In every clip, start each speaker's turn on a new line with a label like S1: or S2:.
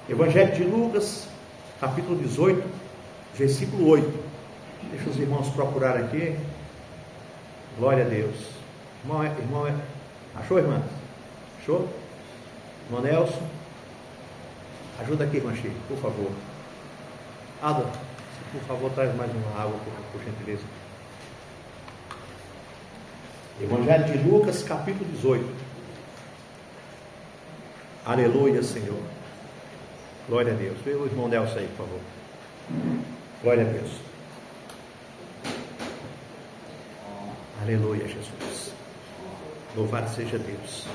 S1: Evangelho de Lucas, capítulo 18, versículo 8. Deixa os irmãos procurar aqui. Glória a Deus. Achou, irmã? Achou? Irmão Nelson? Ajuda aqui, irmã Chico, por favor. Ada, por favor, traz mais uma água, por gentileza. Evangelho de Lucas, capítulo 18. Aleluia, Senhor. Glória a Deus. Vê o irmão Nelson aí, por favor. Glória a Deus. Aleluia, Jesus. Louvado seja Deus.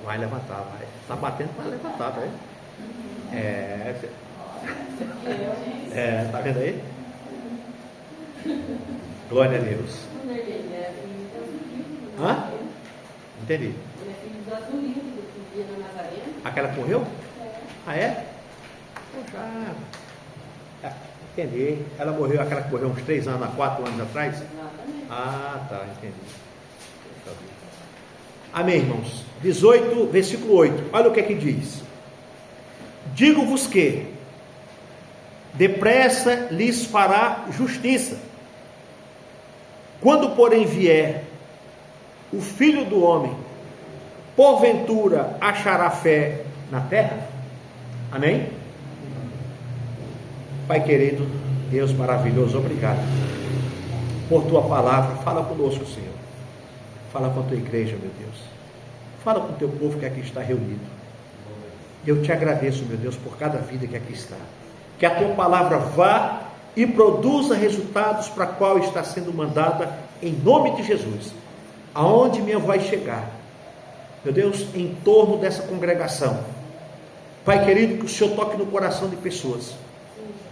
S1: Vai levantar, vai. Está batendo para levantar, vai. Tá vendo aí? Glória a Deus. Hã? Entendi. Aquela que morreu? Ah, é? Poxa. Entendi. Ela morreu, aquela que morreu uns 3 anos, 4 anos atrás? Ah, tá, entendi. Amém, irmãos. 18, versículo 8. Olha o que é que diz. Digo-vos que depressa lhes fará justiça. Quando, porém, vier o Filho do Homem, porventura achará fé na terra? Amém? Pai querido, Deus maravilhoso, obrigado por tua palavra. Fala conosco, Senhor. Fala com a tua igreja, meu Deus. Fala com o teu povo que aqui está reunido. Eu te agradeço, meu Deus, por cada vida que aqui está. Que a tua palavra vá e produza resultados para a qual está sendo mandada, em nome de Jesus. Aonde minha voz chegar, meu Deus, em torno dessa congregação, Pai querido, que o Senhor toque no coração de pessoas,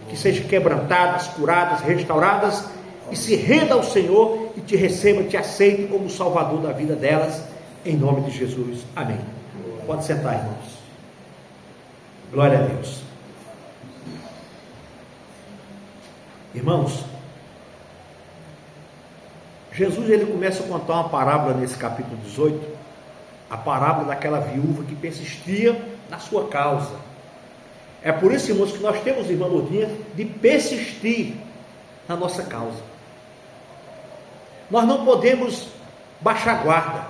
S1: que sejam quebrantadas, curadas, restauradas, e se renda ao Senhor e te receba, te aceite como Salvador da vida delas, em nome de Jesus. Amém. Pode sentar, irmãos. Glória a Deus. Irmãos, Jesus ele começa a contar uma parábola nesse capítulo 18, a parábola daquela viúva que persistia na sua causa. É por isso, irmãos, que nós temos, irmã Lourdinha, de persistir na nossa causa. Nós não podemos baixar guarda,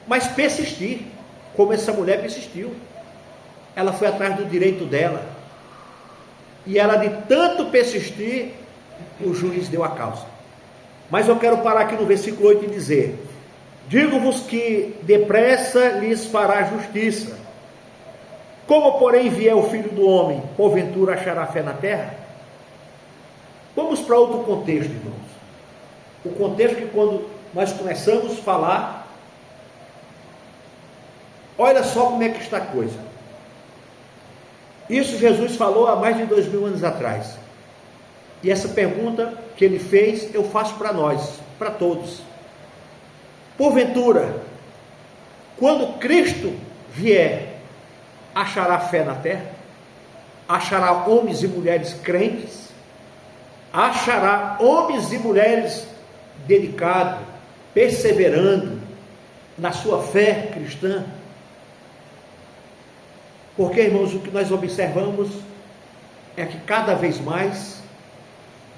S1: mas persistir, como essa mulher persistiu. Ela foi atrás do direito dela, e ela, de tanto persistir, o juiz deu a causa. Mas eu quero parar aqui no versículo 8 e dizer: digo-vos que depressa lhes fará justiça. Como, porém, vier o Filho do Homem, porventura achará fé na terra? Vamos para outro contexto, irmãos. O contexto que quando nós começamos a falar, olha só como é que está a coisa. Isso Jesus falou há mais de 2000 anos atrás. E essa pergunta que ele fez, eu faço para nós, para todos. Porventura, quando Cristo vier, achará fé na terra? Achará homens e mulheres crentes? Achará homens e mulheres dedicados, perseverando na sua fé cristã? Porque, irmãos, o que nós observamos é que cada vez mais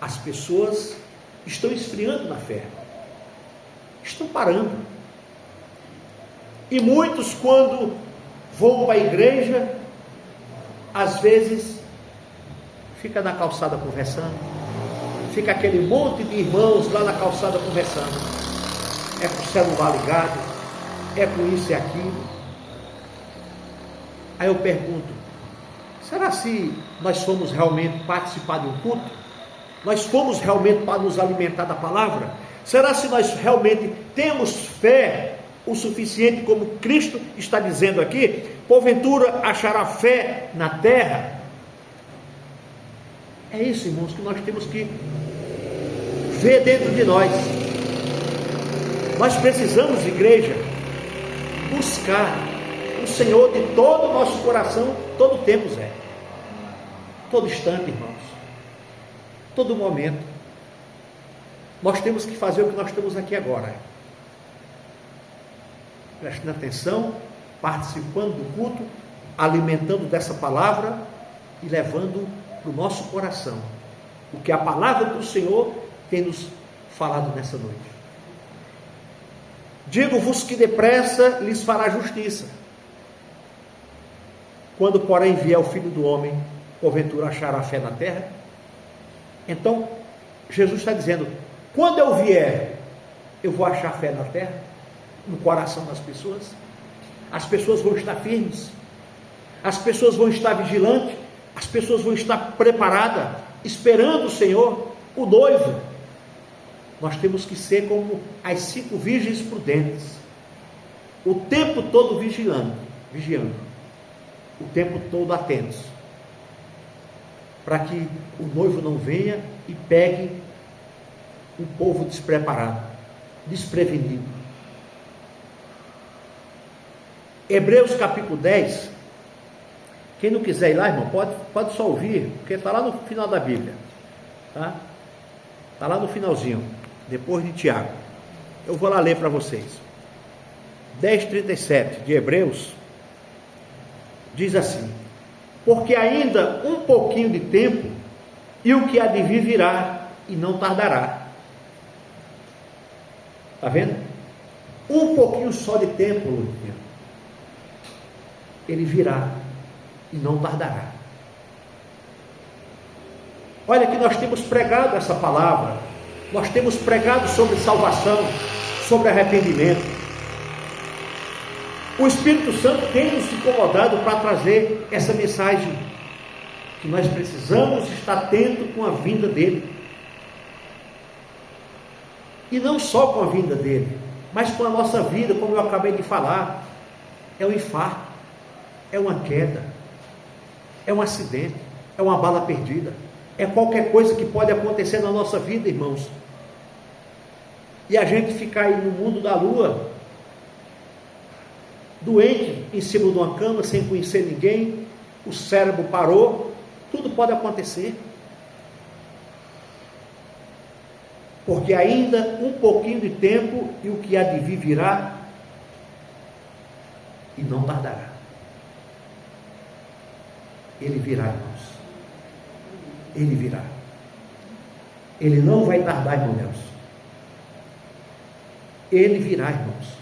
S1: as pessoas estão esfriando na fé, estão parando. E muitos, quando vão para a igreja, às vezes fica na calçada conversando, fica aquele monte de irmãos lá na calçada conversando, é com o celular ligado, é com isso e aquilo. Aí eu pergunto: será se nós fomos realmente participar de um culto? Nós fomos realmente para nos alimentar da palavra? Será se nós realmente temos fé o suficiente, como Cristo está dizendo aqui? Porventura achará fé na terra? É isso, irmãos, que nós temos que ver dentro de nós. Nós precisamos, igreja, buscar o Senhor de todo o nosso coração, todo o tempo, Zé. Todo instante, irmãos. Todo momento. Nós temos que fazer o que nós estamos aqui agora. Prestando atenção, participando do culto, alimentando dessa palavra e levando para o nosso coração o que a palavra do Senhor tem nos falado nessa noite. Digo-vos que depressa lhes fará justiça. Quando, porém, vier o Filho do Homem, porventura achará fé na terra? Então, Jesus está dizendo, quando eu vier, eu vou achar fé na terra, no coração das pessoas. As pessoas vão estar firmes, as pessoas vão estar vigilantes, as pessoas vão estar preparadas, esperando o Senhor, o noivo. Nós temos que ser como as 5 virgens prudentes, o tempo todo vigiando, o tempo todo atentos, para que o noivo não venha e pegue um povo despreparado, desprevenido. Hebreus capítulo 10, quem não quiser ir lá, irmão, pode só ouvir, porque está lá no final da Bíblia, tá? Está lá no finalzinho, depois de Tiago. Eu vou lá ler para vocês. 10:37 de Hebreus, diz assim: porque ainda um pouquinho de tempo, e o que há de vir virá, e não tardará. Está vendo? Um pouquinho só de tempo, Lutinha. Ele virá, e não tardará. Olha que nós temos pregado essa palavra, nós temos pregado sobre salvação, sobre arrependimento. O Espírito Santo tem nos incomodado para trazer essa mensagem, que nós precisamos estar atentos com a vinda dele. E não só com a vinda dele, mas com a nossa vida, como eu acabei de falar. É um infarto, é uma queda, é um acidente, é uma bala perdida, é qualquer coisa que pode acontecer na nossa vida, irmãos. E a gente ficar aí no mundo da lua, doente, em cima de uma cama, sem conhecer ninguém, o cérebro parou, tudo pode acontecer. Porque ainda um pouquinho de tempo, e o que há de vir virá, e não tardará. Ele virá, irmãos. Ele virá. Ele não vai tardar, irmão Nelson. Ele virá, irmãos.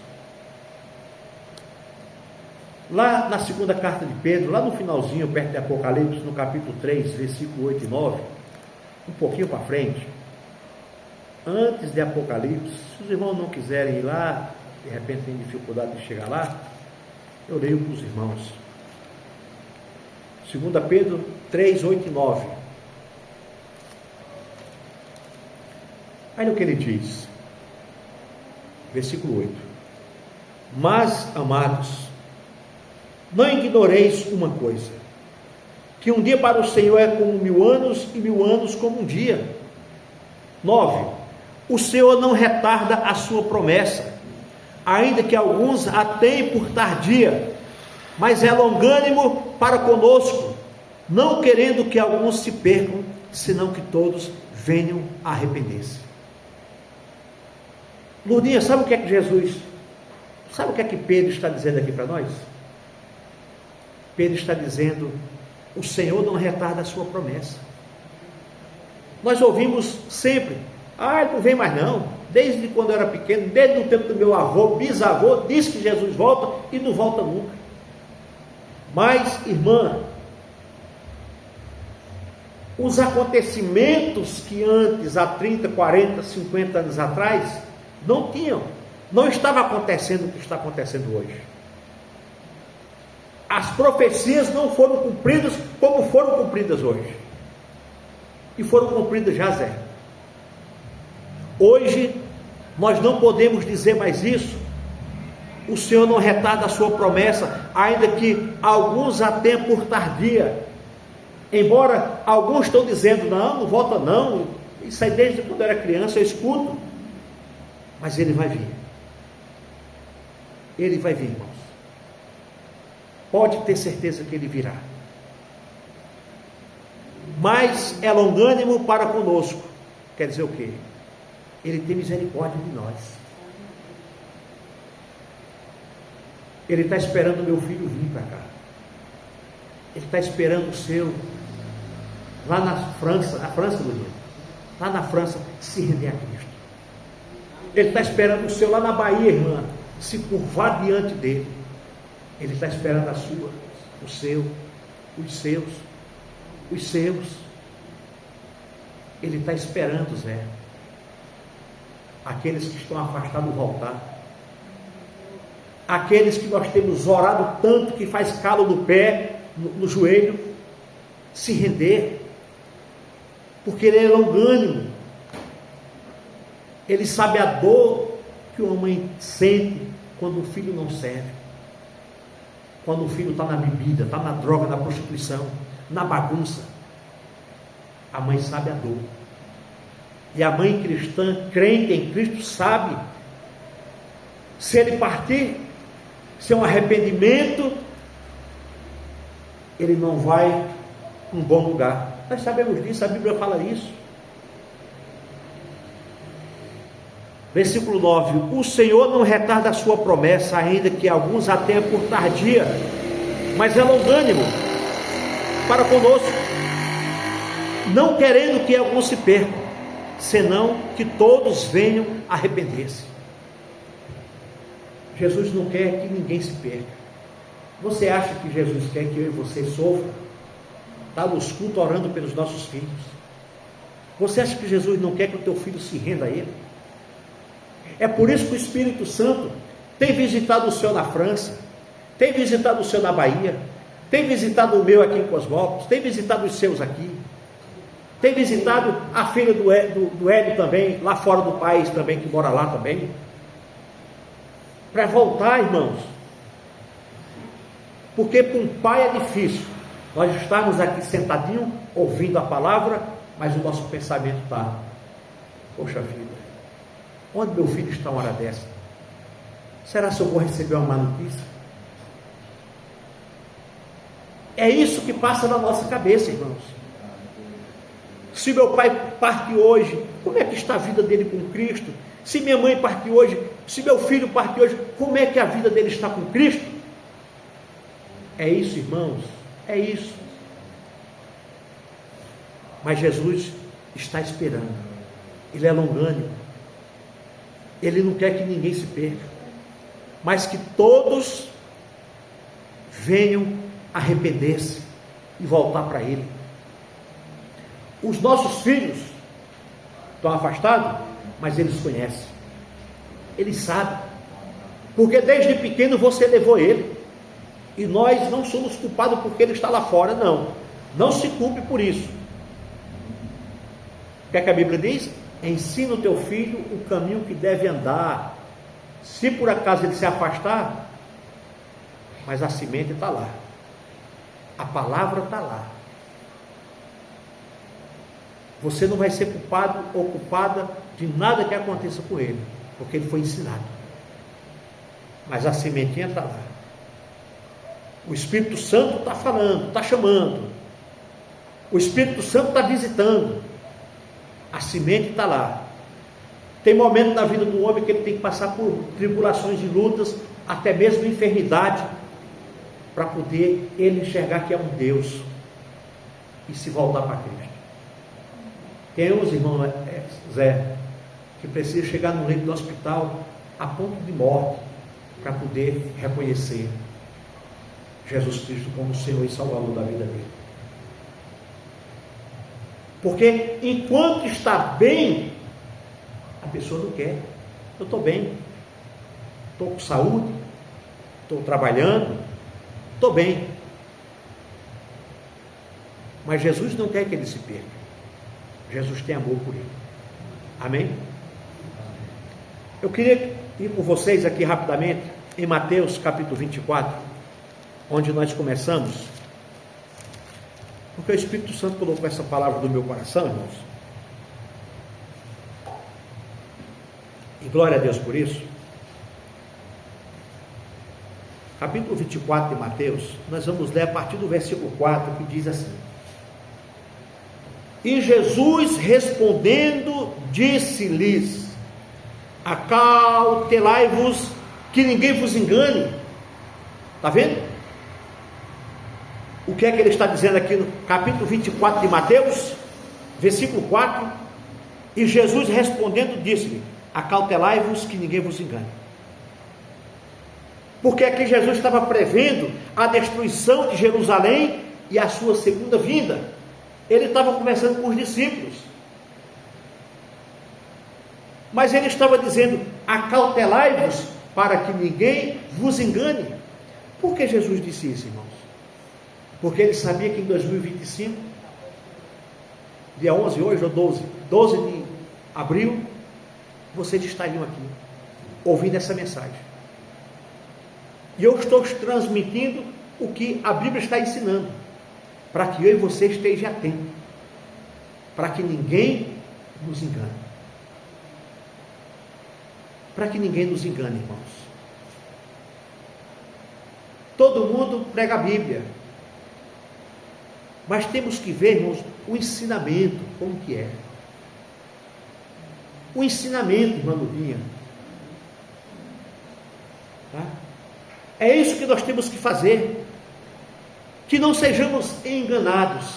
S1: Lá na segunda carta de Pedro, lá no finalzinho, perto de Apocalipse, no capítulo 3, versículo 8 e 9, um pouquinho para frente, antes de Apocalipse, se os irmãos não quiserem ir lá, de repente tem dificuldade de chegar lá, eu leio para os irmãos. 2 Pedro 3, 8 e 9. Olha o que ele diz, versículo 8: mas, amados, não ignoreis uma coisa, que um dia para o Senhor é como 1000 anos, e 1000 anos como um dia. 9. O Senhor não retarda a sua promessa, ainda que alguns a tenham por tardia, mas é longânimo para conosco, não querendo que alguns se percam, senão que todos venham a arrepender-se. Lourdinha, sabe o que é que sabe o que é que Pedro está dizendo aqui para nós? Pedro está dizendo, o Senhor não retarda a sua promessa. Nós ouvimos sempre, ele não vem mais não, desde quando eu era pequeno, desde o tempo do meu avô, bisavô, disse que Jesus volta e não volta nunca. Mas, irmã, os acontecimentos que antes, há 30, 40, 50 anos atrás, não estava acontecendo o que está acontecendo hoje. As profecias não foram cumpridas como foram cumpridas hoje, e foram cumpridas já, Zé. Hoje nós não podemos dizer mais isso. O Senhor não retarda a sua promessa, ainda que alguns a tenham por tardia. Embora alguns estão dizendo, não volta não, isso aí desde quando eu era criança eu escuto. Mas ele vai vir. Ele vai vir, irmãos. Pode ter certeza que ele virá. Mas é longânimo para conosco. Quer dizer o quê? Ele tem misericórdia de nós. Ele está esperando o meu filho vir para cá. Ele está esperando o seu, lá na França, Luiz, lá na França, se render a Cristo. Ele está esperando o seu lá na Bahia, irmã, se curvar diante dele. Ele está esperando a sua, o seu, os seus. Ele está esperando, Zé, aqueles que estão afastados voltar, aqueles que nós temos orado tanto que faz calo no pé, no joelho, se render, porque ele é longânimo, ele sabe a dor que uma mãe sente quando o filho não serve, quando o filho está na bebida, está na droga, na prostituição, na bagunça. A mãe sabe a dor, e a mãe cristã, crente em Cristo, sabe, se ele partir, se é um arrependimento, ele não vai para um bom lugar. Nós sabemos disso, a Bíblia fala isso. Versículo 9: o Senhor não retarda a sua promessa, ainda que alguns a tenham por tardia, mas é longânimo para conosco, não querendo que alguns se percam, senão que todos venham a arrepender-se. Jesus não quer que ninguém se perca. Você acha que Jesus quer que eu e você sofram? Está nos cultos orando pelos nossos filhos. Você acha que Jesus não quer que o teu filho se renda a Ele? É por isso que o Espírito Santo tem visitado o Senhor na França, tem visitado o Senhor na Bahia, tem visitado o meu aqui em Cosmópolis, tem visitado os seus aqui, tem visitado a filha do Hélio também, lá fora do país também, que mora lá também, para voltar, irmãos, porque para um pai é difícil nós estarmos aqui sentadinho, ouvindo a palavra, mas o nosso pensamento está, poxa vida, onde meu filho está uma hora dessa? Será que eu vou receber uma má notícia? É isso que passa na nossa cabeça, irmãos. Se meu pai parte hoje, como é que está a vida dele com Cristo? Se minha mãe parte hoje, se meu filho parte hoje, como é que a vida dele está com Cristo? É isso, irmãos, é isso. Mas Jesus está esperando, Ele é longânimo, Ele não quer que ninguém se perca, mas que todos venham arrepender-se e voltar para Ele. Os nossos filhos estão afastados, mas eles conhecem, eles sabem, porque desde pequeno você levou ele, e nós não somos culpados porque ele está lá fora, não se culpe por isso. O que é que a Bíblia diz? Ensina o teu filho o caminho que deve andar, se por acaso ele se afastar, mas a semente está lá, a palavra está lá. Você não vai ser culpado ou culpada de nada que aconteça com ele, porque ele foi ensinado, mas a sementinha está lá. O Espírito Santo está falando, está chamando, o Espírito Santo está visitando, a semente está lá. Tem momento na vida do homem que ele tem que passar por tribulações e lutas, até mesmo enfermidade, para poder ele enxergar que é um Deus e se voltar para Cristo. Tem uns irmãos, Zé, que precisa chegar no leito do hospital a ponto de morte para poder reconhecer Jesus Cristo como Senhor e Salvador da vida dele. Porque enquanto está bem, a pessoa não quer. Eu estou bem, estou com saúde, estou trabalhando, estou bem. Mas Jesus não quer que ele se perca. Jesus tem amor por ele. Amém? Eu queria ir com vocês aqui rapidamente em Mateus capítulo 24, onde nós começamos, porque o Espírito Santo colocou essa palavra no meu coração, irmãos, e glória a Deus por isso. Capítulo 24 de Mateus, nós vamos ler a partir do versículo 4, que diz assim: e Jesus respondendo disse-lhes: acautelai-vos que ninguém vos engane. Está vendo? o que é que ele está dizendo aqui no capítulo 24 de Mateus, versículo 4? E Jesus respondendo disse-lhe: acautelai-vos que ninguém vos engane. Porque aqui Jesus estava prevendo a destruição de Jerusalém e a sua segunda vinda. Ele estava conversando com os discípulos, mas ele estava dizendo: acautelai-vos para que ninguém vos engane. Por que Jesus disse isso, irmãos? Porque ele sabia que em 2025, dia 11 hoje, ou 12 de abril, vocês estariam aqui, ouvindo essa mensagem. E eu estou transmitindo o que a Bíblia está ensinando, para que eu e você esteja atento, para que ninguém nos engane. Para que ninguém nos engane, irmãos. Todo mundo prega a Bíblia, mas temos que ver, irmãos, o ensinamento, como que é. O ensinamento, irmã Ludinha. Tá? É isso que nós temos que fazer. Que não sejamos enganados.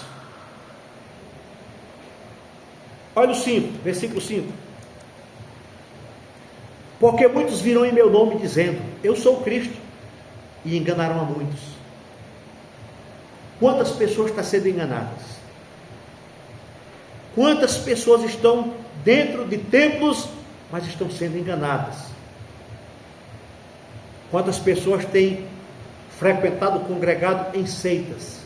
S1: Olha o 5, versículo 5. Porque muitos virão em meu nome dizendo: eu sou o Cristo, e enganarão a muitos. Quantas pessoas estão sendo enganadas? Quantas pessoas estão dentro de templos, mas estão sendo enganadas? Quantas pessoas têm frequentado, congregado em seitas?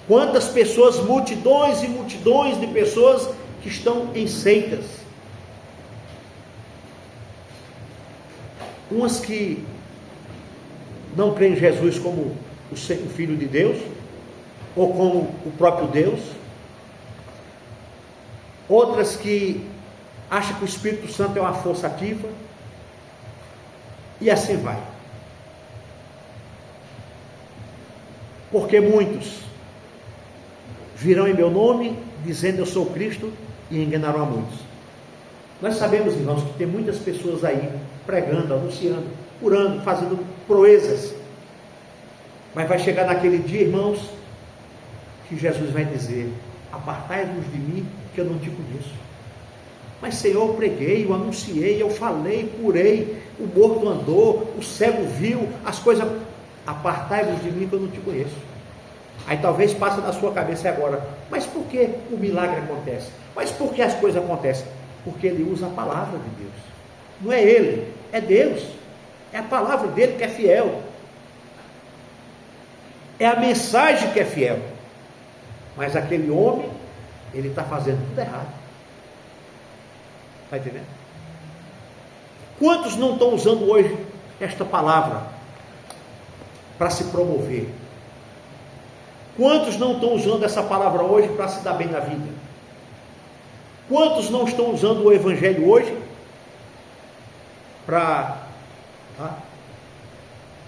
S1: Quantas pessoas, multidões e multidões de pessoas que estão em seitas? Umas que não creem em Jesus como o Filho de Deus, ou como o próprio Deus. Outras que acham que o Espírito Santo é uma força ativa. E assim vai. Porque muitos virão em meu nome, dizendo eu sou Cristo, e enganarão a muitos. Nós sabemos, irmãos, que tem muitas pessoas aí pregando, anunciando, curando, fazendo proezas. Mas vai chegar naquele dia, irmãos, que Jesus vai dizer: apartai-vos de mim, que eu não te conheço. Mas Senhor, eu preguei, eu anunciei, eu falei, curei, o morto andou, o cego viu, as coisas. Apartai-vos de mim, que eu não te conheço. Aí talvez passe na sua cabeça agora: mas por que o milagre acontece? Mas por que as coisas acontecem? Porque ele usa a palavra de Deus. Não é ele, é Deus. É a palavra dele que é fiel. É a mensagem que é fiel. Mas aquele homem, ele está fazendo tudo errado. Está entendendo? Quantos não estão usando hoje esta palavra para se promover? Quantos não estão usando essa palavra hoje para se dar bem na vida? Quantos não estão usando o Evangelho hoje para... Tá?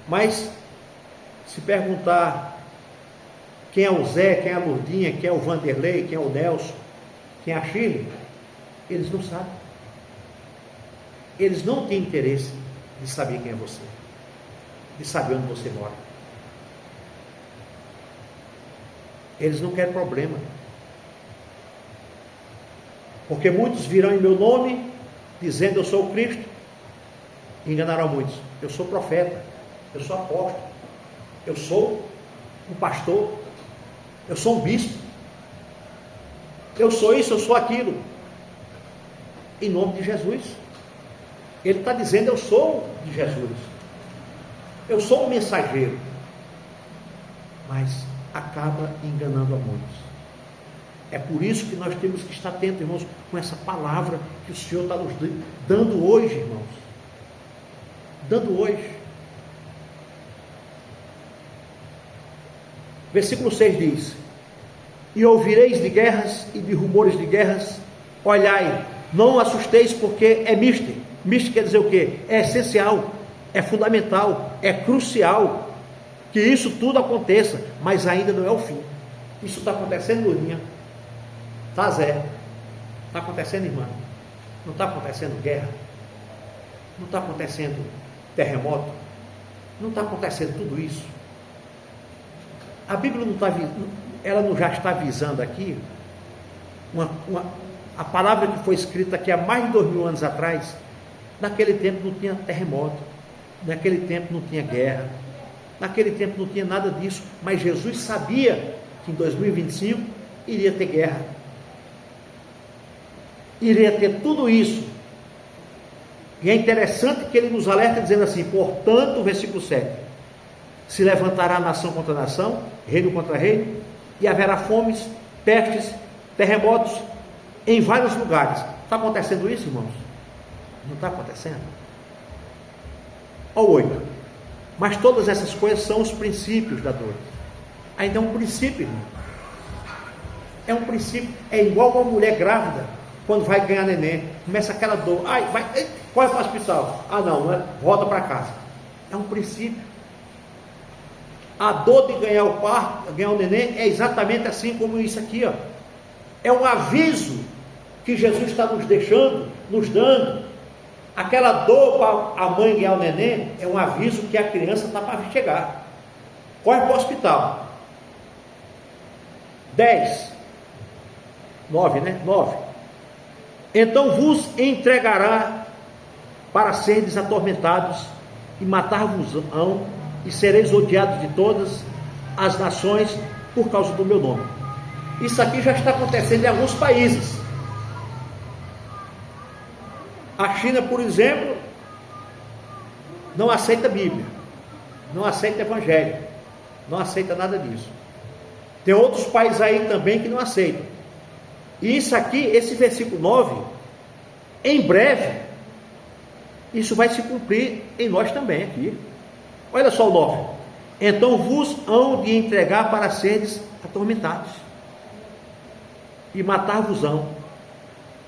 S1: Mas, se perguntar quem é o Zé, quem é a Lourdinha, quem é o Vanderlei, quem é o Nelson, quem é a Shirley, eles não sabem. Eles não têm interesse de saber quem é você, de saber onde você mora. Eles não querem problema. Porque muitos virão em meu nome, dizendo eu sou o Cristo, e enganarão muitos. Eu sou profeta, eu sou apóstolo, eu sou um pastor, eu sou um bispo, eu sou isso, eu sou aquilo, em nome de Jesus. Ele está dizendo eu sou de Jesus, eu sou um mensageiro, mas acaba enganando a muitos. É por isso que nós temos que estar atentos, irmãos, com essa palavra que o Senhor está nos dando hoje, irmãos. Dando hoje. Versículo 6 diz: e ouvireis de guerras e de rumores de guerras, olhai, não assusteis, porque é misto. Misto quer dizer o quê? É essencial, é fundamental, é crucial que isso tudo aconteça, mas ainda não é o fim. Isso está acontecendo, Lurinha. Tá, Zé? Está acontecendo, irmã? Não está acontecendo guerra? Não está acontecendo terremoto? Não está acontecendo tudo isso? A Bíblia não está, ela não já está avisando aqui a palavra que foi escrita aqui há mais de 2000 anos atrás. Naquele tempo não tinha terremoto, naquele tempo não tinha guerra, naquele tempo não tinha nada disso, mas Jesus sabia que em 2025 iria ter guerra, iria ter tudo isso. E é interessante que ele nos alerta dizendo assim: portanto, versículo 7, se levantará nação contra nação, reino contra reino, e haverá fomes, pestes, terremotos em vários lugares. Está acontecendo isso, irmãos? Não está acontecendo? Olha o 8. Mas todas essas coisas são os princípios da dor. Ainda é um princípio, irmão. É um princípio. É igual uma mulher grávida quando vai ganhar neném. Começa aquela dor. Ai, vai, corre para o hospital. Ah, não é? Volta para casa. É um princípio. A dor de ganhar o parto, ganhar o neném, é exatamente assim como isso aqui, ó. É um aviso que Jesus está nos deixando, nos dando. Aquela dor para a mãe ganhar o neném é um aviso que a criança está para chegar. Corre para o hospital. 10. 9, né? 9. Então vos entregará para seres atormentados e matar-vos-ão, e sereis odiados de todas as nações por causa do meu nome. Isso aqui já está acontecendo em alguns países. A China, por exemplo, não aceita a Bíblia, não aceita Evangelho, não aceita nada disso. Tem outros países aí também que não aceitam. E isso aqui, esse versículo 9, em breve, isso vai se cumprir em nós também aqui. Olha só o 9. Então vos hão de entregar para seres atormentados, e matar-vos-ão,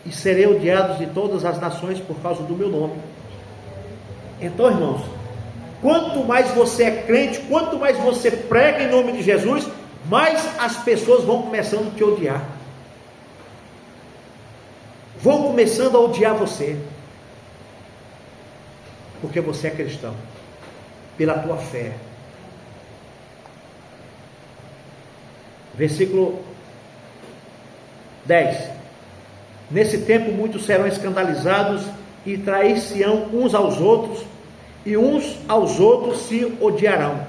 S1: e serei odiados de todas as nações por causa do meu nome. Então, irmãos, quanto mais você é crente, quanto mais você prega em nome de Jesus, mais as pessoas vão começando a te odiar, vão começando a odiar você, porque você é cristão, pela tua fé. Versículo 10. Nesse tempo muitos serão escandalizados e trair-se-ão uns aos outros, e uns aos outros se odiarão.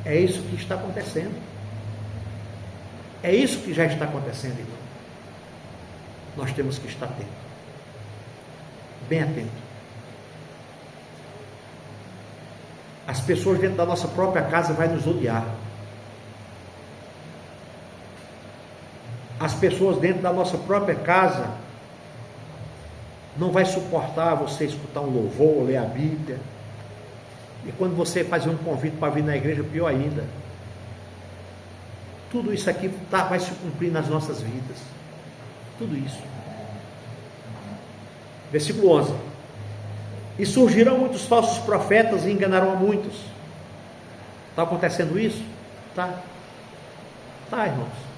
S1: É isso que está acontecendo. É isso que já está acontecendo, irmão. Nós temos que estar atentos, bem atentos. As pessoas dentro da nossa própria casa vão nos odiar. As pessoas dentro da nossa própria casa não vai suportar você escutar um louvor, ler a Bíblia. E quando você fazer um convite para vir na igreja, pior ainda. Tudo isso aqui vai se cumprir nas nossas vidas. Tudo isso. Versículo 11. E surgirão muitos falsos profetas e enganarão a muitos. Está acontecendo isso? Tá. Tá, irmãos.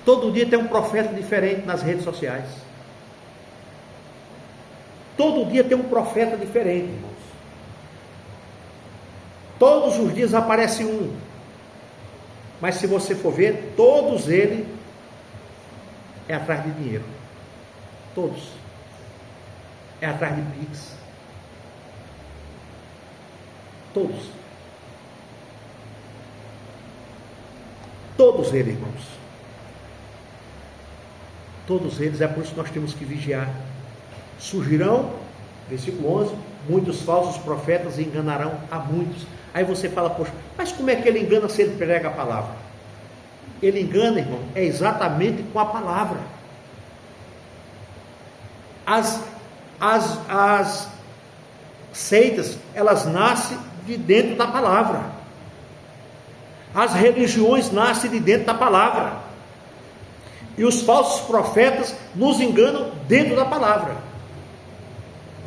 S1: Todo dia tem um profeta diferente nas redes sociais. Todo dia tem um profeta diferente, irmãos. Todos os dias aparece um. Mas se você for ver, todos eles é atrás de dinheiro. Todos. É atrás de Pix. Todos. Todos eles, irmãos. Todos eles, é por isso que nós temos que vigiar. Surgirão, versículo 11, muitos falsos profetas enganarão a muitos. Aí você fala, poxa, mas como é que ele engana se ele prega a palavra? Ele engana, irmão, é exatamente com a palavra. As seitas, elas nascem de dentro da palavra. As religiões nascem de dentro da palavra. E os falsos profetas nos enganam dentro da palavra.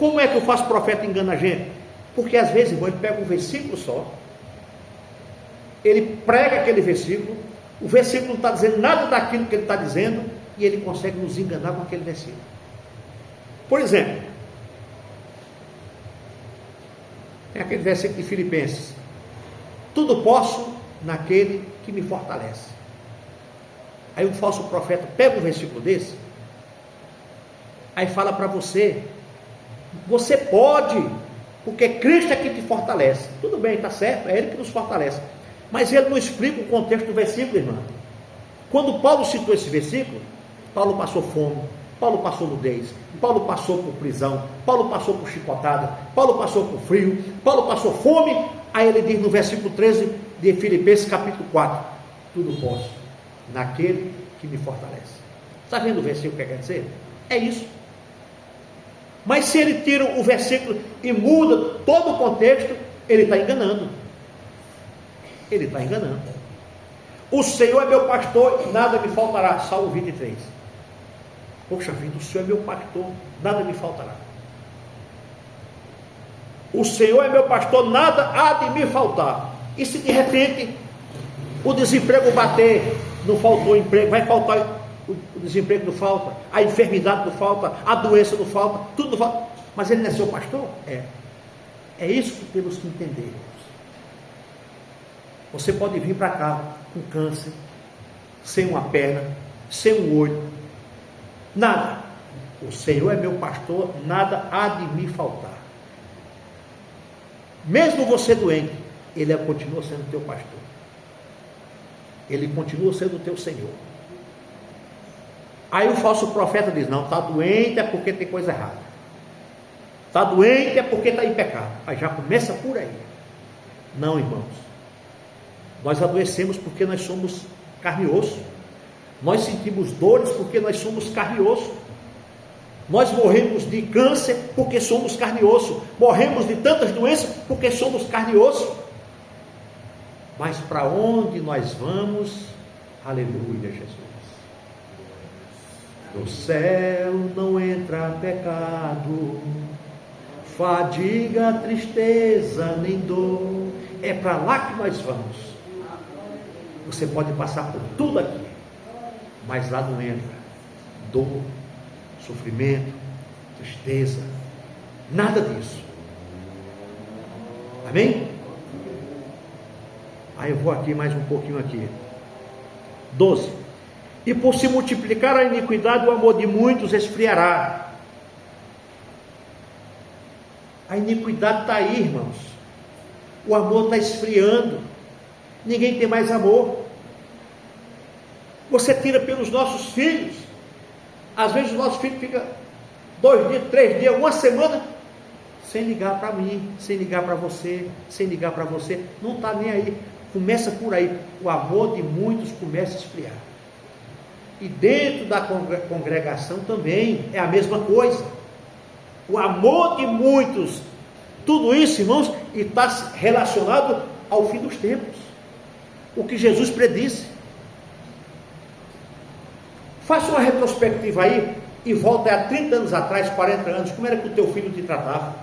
S1: Como é que o falso profeta engana a gente? Porque às vezes, irmão, ele pega um versículo só, ele prega aquele versículo, o versículo não está dizendo nada daquilo que ele está dizendo, e ele consegue nos enganar com aquele versículo. Por exemplo, é aquele versículo de Filipenses. Tudo posso naquele que me fortalece. Aí um falso profeta pega um versículo desse, aí fala para você, você pode, porque Cristo é que te fortalece. Tudo bem, está certo, é Ele que nos fortalece. Mas ele não explica o contexto do versículo, irmão. Quando Paulo citou esse versículo, Paulo passou fome, Paulo passou nudez, Paulo passou por prisão, Paulo passou por chicotada, Paulo passou por frio, Paulo passou fome. Aí ele diz no versículo 13 de Filipenses capítulo 4, tudo posso naquele que me fortalece. Está vendo o versículo que quer dizer? É isso. Mas se ele tira o versículo e muda todo o contexto, ele está enganando. Ele está enganando. O Senhor é meu pastor, nada me faltará. Salmo 23. Poxa vida, o Senhor é meu pastor, nada me faltará. O Senhor é meu pastor, nada há de me faltar. E se de repente o desemprego bater, não faltou emprego, vai faltar, o desemprego não falta, a enfermidade não falta, a doença não falta, tudo não falta. Mas ele não é seu pastor? É. É isso que temos que entender. Você pode vir para cá com câncer, sem uma perna, sem um olho, nada. O Senhor é meu pastor, nada há de me faltar. Mesmo você doente, Ele continua sendo teu pastor. Ele continua sendo teu Senhor. Aí o falso profeta diz, não, está doente é porque tem coisa errada. Está doente é porque está em pecado. Aí já começa por aí. Não, irmãos. Nós adoecemos porque nós somos carne e osso. Nós sentimos dores porque nós somos carne e osso. Nós morremos de câncer porque somos carne e osso. Morremos de tantas doenças porque somos carne e osso. Mas para onde nós vamos? Aleluia, Jesus. No céu não entra pecado, fadiga, tristeza, nem dor. É para lá que nós vamos. Você pode passar por tudo aqui, mas lá não entra dor, sofrimento, tristeza, nada disso. Amém? Aí eu vou aqui mais um pouquinho aqui. 12. E por se multiplicar a iniquidade, o amor de muitos esfriará. A iniquidade está aí, irmãos. O amor está esfriando. Ninguém tem mais amor. Você tira pelos nossos filhos. Às vezes o nosso filho fica 2 dias, 3 dias, uma semana sem ligar para mim, sem ligar para você, sem ligar para você. Não está nem aí. Começa por aí. O amor de muitos começa a esfriar. E dentro da congregação também é a mesma coisa. O amor de muitos. Tudo isso, irmãos, está relacionado ao fim dos tempos. O que Jesus predisse. Faça uma retrospectiva aí e volta a 30 anos atrás, 40 anos. Como era que o teu filho te tratava?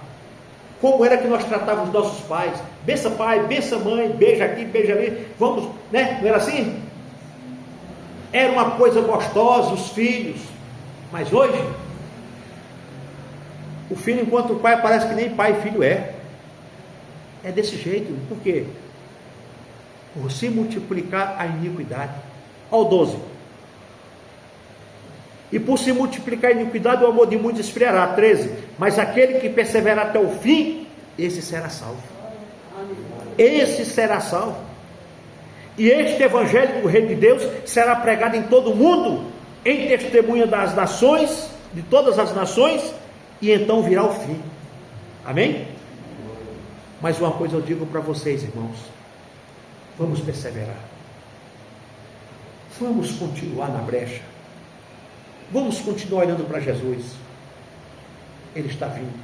S1: Como era que nós tratávamos nossos pais? Bença pai, bença mãe, beija aqui, beija ali. Vamos, né? Não era assim? Era uma coisa gostosa, os filhos. Mas hoje, o filho, enquanto o pai, parece que nem pai e filho é. É desse jeito. Por quê? Por se multiplicar a iniquidade. Ao 12. E por se multiplicar a iniquidade, o amor de muitos esfriará. 13. Mas aquele que perseverar até o fim, esse será salvo. Esse será salvo. E este evangelho do Reino de Deus será pregado em todo o mundo, em testemunha das nações, de todas as nações, e então virá o fim. Amém? Mas uma coisa eu digo para vocês, irmãos, vamos perseverar, vamos continuar na brecha, vamos continuar olhando para Jesus. Ele está vindo,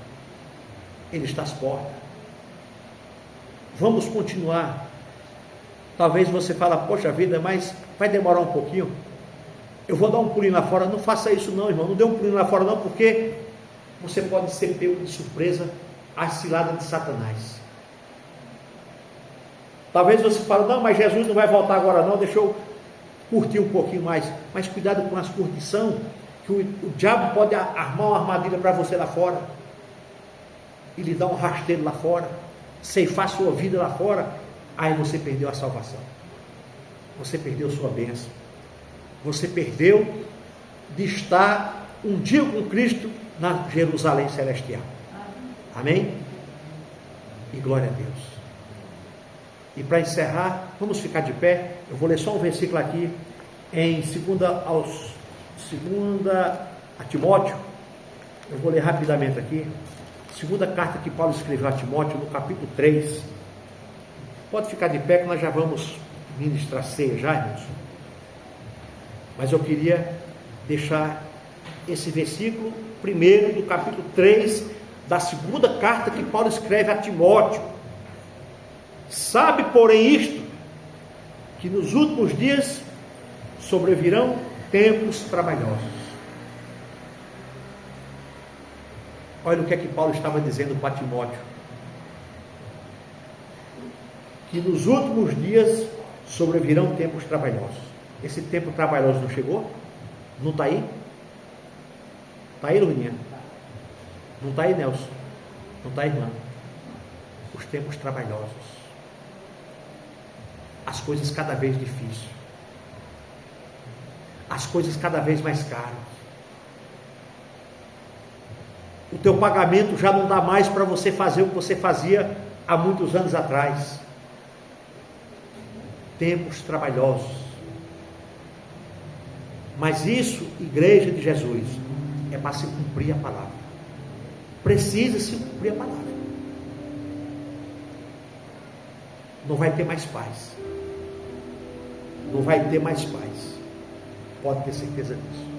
S1: Ele está às portas. Vamos continuar. Talvez você fale, poxa vida, mas vai demorar um pouquinho. Eu vou dar um pulinho lá fora. Não faça isso não, irmão. Não dê um pulinho lá fora não, porque você pode ser pego de surpresa à cilada de Satanás. Talvez você fale, não, mas Jesus não vai voltar agora não, deixa eu curtir um pouquinho mais. Mas cuidado com as curtição, que o diabo pode armar uma armadilha para você lá fora, e lhe dar um rasteiro lá fora, ceifar sua vida lá fora. aí você perdeu a salvação. Você perdeu sua bênção. Você perdeu de estar um dia com Cristo na Jerusalém celestial. Amém? E glória a Deus. E para encerrar, vamos ficar de pé. Eu vou ler só um versículo aqui em 2 a Timóteo. Eu vou ler rapidamente aqui. Segunda carta que Paulo escreveu a Timóteo, no capítulo 3. Pode ficar de pé que nós já vamos ministrar ceia já, irmãos. Mas eu queria deixar esse versículo primeiro do capítulo 3 da segunda carta que Paulo escreve a Timóteo. Sabe, porém, isto, que nos últimos dias sobrevirão tempos trabalhosos. Olha o que é que Paulo estava dizendo para Timóteo. Que nos últimos dias sobrevirão tempos trabalhosos. Esse tempo trabalhoso não chegou? Não está aí? Está aí, Luninha? Não está aí, Nelson? Não está aí, irmã? Os tempos trabalhosos. As coisas cada vez difíceis. As coisas cada vez mais caras. O teu pagamento já não dá mais para você fazer o que você fazia há muitos anos atrás. Tempos trabalhosos. Mas isso, igreja de Jesus, é para se cumprir a palavra. Precisa se cumprir a palavra. Não vai ter mais paz. Não vai ter mais paz. Pode ter certeza disso.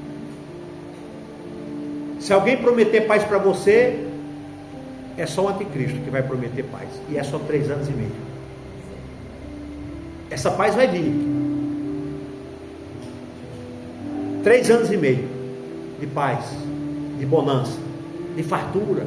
S1: Se alguém prometer paz para você, é só o anticristo que vai prometer paz. E é só 3 anos e meio. Essa paz vai vir. 3 anos e meio de paz, de bonança, de fartura.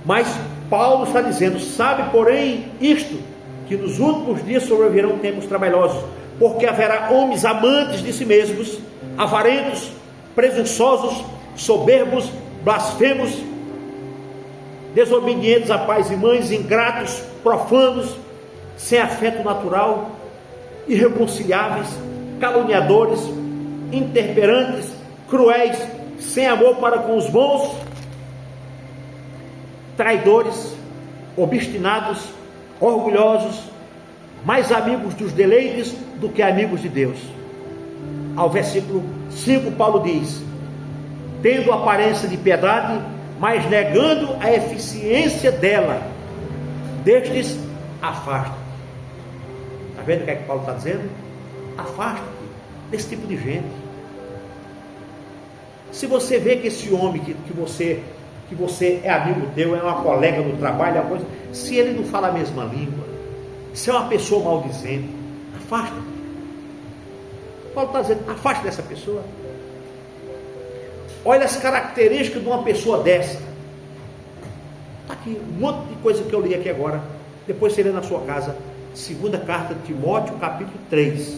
S1: Mas Paulo está dizendo, sabe, porém, isto, que nos últimos dias sobrevirão tempos trabalhosos, porque haverá homens amantes de si mesmos, avarentos, presunçosos, soberbos, blasfemos, desobedientes a pais e mães, ingratos, profanos, sem afeto natural, irreconciliáveis, caluniadores, intemperantes, cruéis, sem amor para com os bons, traidores, obstinados, orgulhosos, mais amigos dos deleites do que amigos de Deus. Ao versículo 5, Paulo diz, tendo aparência de piedade, mas negando a eficiência dela, destes afasta. Está vendo o que é que Paulo está dizendo? Afasta-te desse tipo de gente. Se você vê que esse homem que você é amigo teu, é uma colega do trabalho, é uma coisa, se ele não fala a mesma língua, se é uma pessoa maldizente, afasta. Paulo está dizendo, afaste dessa pessoa. Olha as características de uma pessoa dessa. Está aqui, um monte de coisa que eu li aqui agora. Depois você lê na sua casa. Segunda carta de Timóteo, capítulo 3.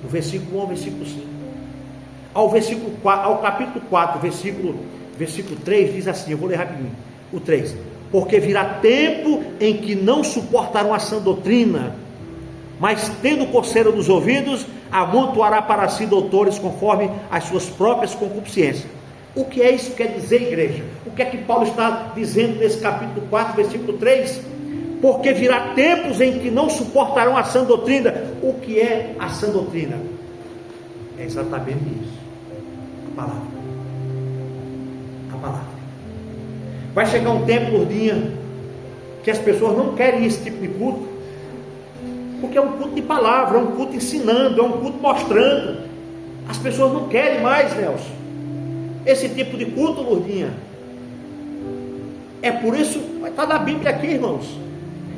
S1: Do versículo 1 ao versículo 5. Ao capítulo 4, versículo 3, diz assim, eu vou ler rapidinho. O 3. Porque virá tempo em que não suportarão a sã doutrina, mas tendo coceira nos ouvidos, amontoará para si doutores conforme as suas próprias concupiscências. O que é isso que quer dizer, igreja? O que é que Paulo está dizendo nesse capítulo 4, versículo 3? Porque virá tempos em que não suportarão a sã doutrina. O que é a sã doutrina? É exatamente isso. A palavra. A palavra. Vai chegar um tempo, Lourdinha, que as pessoas não querem esse tipo de culto, porque é um culto de palavra, é um culto ensinando, é um culto mostrando. As pessoas não querem mais, Nelson, esse tipo de culto, Lourdinha. É por isso, está na Bíblia aqui, irmãos.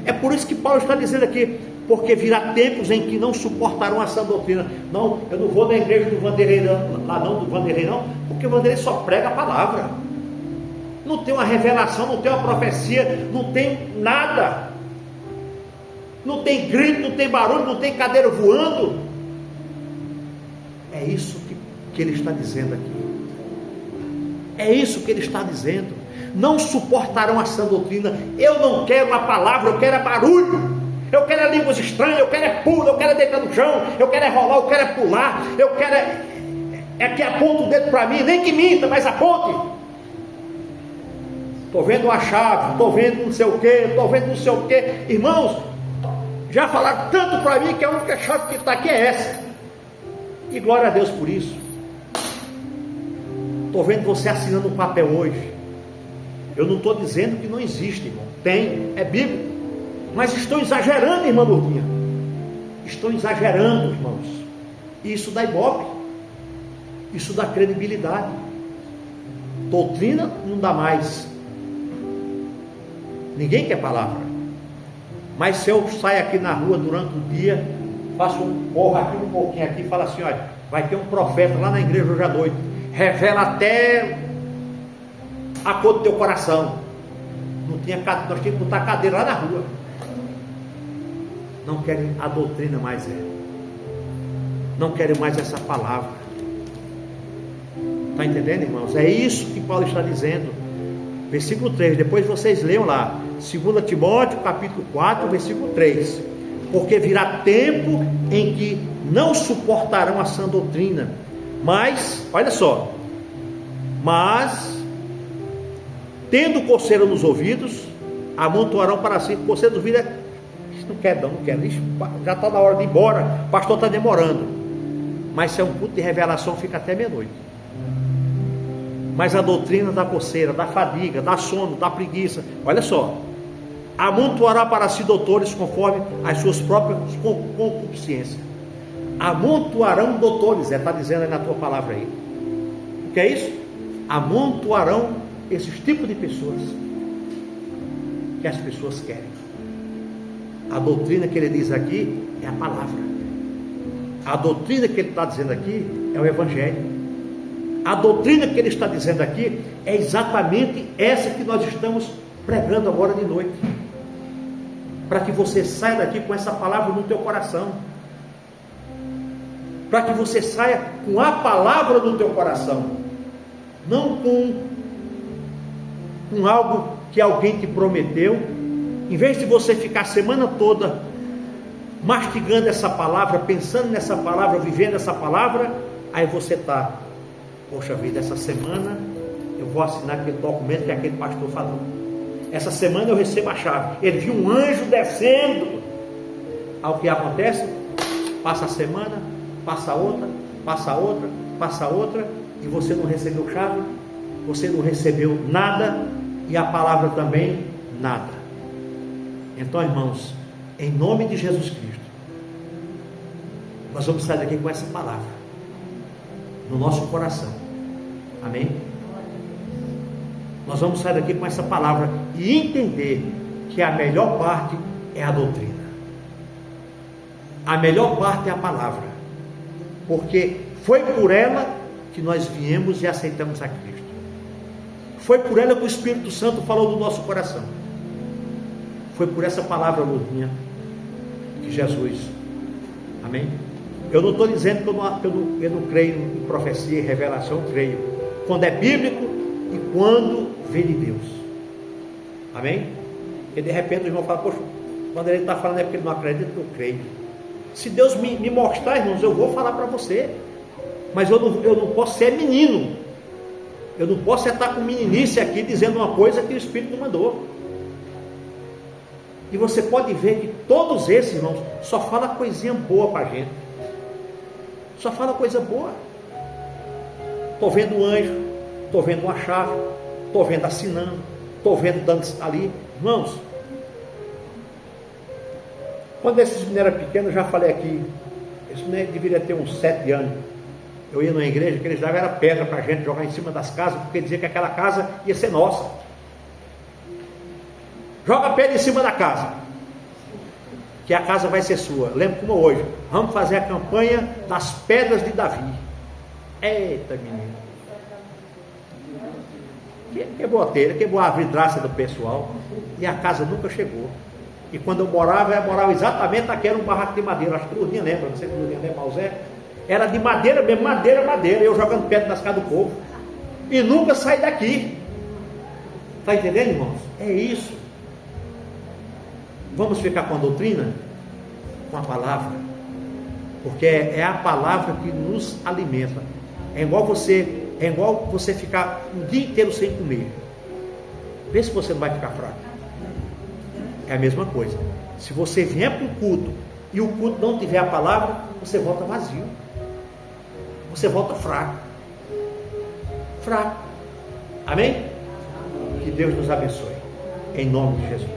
S1: É por isso que Paulo está dizendo aqui, porque virá tempos em que não suportarão a sã doutrina. Não, eu não vou na igreja do Vanderlei não, porque o Vanderlei só prega a palavra. Não tem uma revelação, não tem uma profecia, não tem nada. Não tem grito, não tem barulho, não tem cadeira voando. É isso que ele está dizendo aqui. É isso que ele está dizendo. não suportarão a sã doutrina. Eu não quero a palavra, eu quero barulho. Eu quero línguas estranhas, eu quero pulo, eu quero deitar no chão, eu quero rolar, eu quero pular, eu quero que aponte o dedo para mim, nem que minta, mas aponte. Estou vendo uma chave, estou vendo não sei o que, estou vendo não sei o que. Irmãos, já falaram tanto para mim que a única chave que está aqui é essa. E glória a Deus por isso. Estou vendo você assinando um papel hoje. Eu não estou dizendo que não existe, irmão. Tem, é bíblico. Mas estão exagerando, irmã Lourdinha. Estão exagerando, irmãos. E isso dá ibope. Isso dá credibilidade. Doutrina não dá mais. Ninguém quer palavra. Mas se eu saio aqui na rua durante o dia, faço corro aqui um pouquinho aqui e falo assim, olha, vai ter um profeta lá na igreja hoje à noite. Revela até a cor do teu coração. Nós tínhamos que botar cadeira lá na rua. Não querem a doutrina mais não querem mais essa palavra. Está entendendo, irmãos? É isso que Paulo está dizendo. Versículo 3, depois vocês leiam lá, 2 Timóteo capítulo 4, versículo 3. Porque virá tempo em que não suportarão a sã doutrina, mas, olha só, mas tendo coceira nos ouvidos, amontoarão para si. Coceira nos ouvidos não quer, já está na hora de ir embora, o pastor está demorando. Mas se é um culto de revelação, fica até meia-noite. Mas a doutrina da coceira, da fadiga, da sono, da preguiça, olha só, amontoará para si doutores conforme as suas próprias concupiscências. Amontoarão doutores, está dizendo aí na tua palavra aí. O que é isso? Amontoarão esses tipos de pessoas que as pessoas querem. A doutrina que ele diz aqui é a palavra. A doutrina que ele está dizendo aqui é o evangelho. A doutrina que ele está dizendo aqui é exatamente essa que nós estamos pregando agora de noite, para que você saia daqui com essa palavra no teu coração, para que você saia com a palavra no teu coração, não com algo que alguém te prometeu. Em vez de você ficar a semana toda mastigando essa palavra, pensando nessa palavra, vivendo essa palavra, aí você está, poxa vida, essa semana eu vou assinar aquele documento que aquele pastor falou. Essa semana eu recebo a chave. Ele viu um anjo descendo. Aí o que acontece? Passa a semana, passa outra, passa outra, passa outra, e você não recebeu chave, você não recebeu nada, e a palavra também nada. Então, irmãos, em nome de Jesus Cristo, nós vamos sair daqui com essa palavra no nosso coração. Amém? Nós vamos sair daqui com essa palavra e entender que a melhor parte é a doutrina. A melhor parte é a palavra, porque foi por ela que nós viemos e aceitamos a Cristo. Foi por ela que o Espírito Santo falou do nosso coração. Foi por essa palavra, Lourdinha, que Jesus, amém? Eu não estou dizendo que eu não creio em profecia e revelação, eu creio quando é bíblico e quando vem de Deus, amém? E de repente o irmão fala, poxa, quando ele está falando é porque ele não acredita, eu creio. Se Deus me mostrar, irmãos, eu vou falar para você, mas eu não posso ser menino, eu não posso estar com meninice aqui dizendo uma coisa que o Espírito não mandou. E você pode ver que todos esses, irmãos, só fala coisinha boa para a gente. Só fala coisa boa. Estou vendo um anjo, estou vendo uma chave, estou vendo assinando, estou vendo dando ali. Irmãos, quando esses meninos eram pequenos, eu já falei aqui, esse menino deveria ter uns 7 anos. Eu ia numa igreja que eles davam era pedra para a gente jogar em cima das casas, porque dizia que aquela casa ia ser nossa. Joga pedra em cima da casa, que a casa vai ser sua. Lembra como hoje? Vamos fazer a campanha das pedras de Davi. Eita, menino. Quebrou a telha, quebrou a vidraça do pessoal, e a casa nunca chegou. E quando eu morava exatamente aqui, era um barraco de madeira. Acho que o Lourdinha lembra, não sei se o Lourdinha lembra, Zé. Era de madeira mesmo, madeira. Eu jogando pedra nas casas do povo. E nunca saí daqui. Está entendendo, irmãos? É isso. Vamos ficar com a doutrina? Com a palavra. Porque é a palavra que nos alimenta. É igual você ficar um dia inteiro sem comer. Vê se você não vai ficar fraco. É a mesma coisa. Se você vier para o culto e o culto não tiver a palavra, você volta vazio. Você volta fraco. Fraco. Amém? Que Deus nos abençoe. Em nome de Jesus.